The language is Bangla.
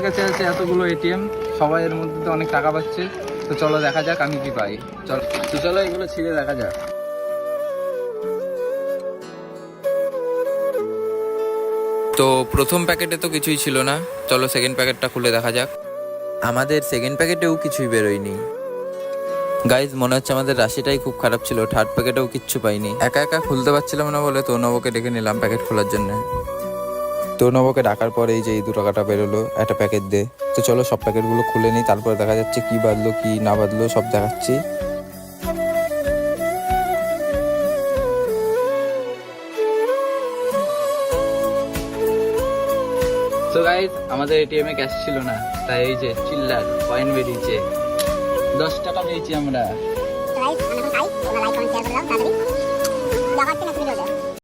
সবার কাছে আছে এতগুলো এটিএম, সবাই এর মধ্যে তো অনেক টাকা পাচ্ছে। তো চলো দেখা যাক আমি কি পাই। চলো এগুলো ছিঁড়ে দেখা যাক। তো প্রথম প্যাকেটে তো কিছুই ছিল না, চলো সেকেন্ড প্যাকেটটা খুলে দেখা যাক। আমাদের সেকেন্ড প্যাকেটেও কিছুই বেরোয়নি। গাইজ মনে হচ্ছে আমাদের রাশিটাই খুব খারাপ ছিল, থার্ড প্যাকেটেও কিচ্ছু পাইনি। একা একা খুলতে পারছিলাম না বলে তনবকে ডেকে নিলাম প্যাকেট খোলার জন্য। তনবকে ডাকার পরে এই যে এই 2 টাকাটা বেরোলো, একটা প্যাকেট দে। তো চলো সব প্যাকেটগুলো খুলে নিই, তারপরে দেখা যাচ্ছে কি বাদলো কি না বাদলো সব দেখাচ্ছি। তো গাইজ আমাদের এটিএম এ ক্যাশ ছিল না, তাই এই যে চিল্লার কয়েন বেরিয়েছে। 10 টাকা পেয়েছি আমরা।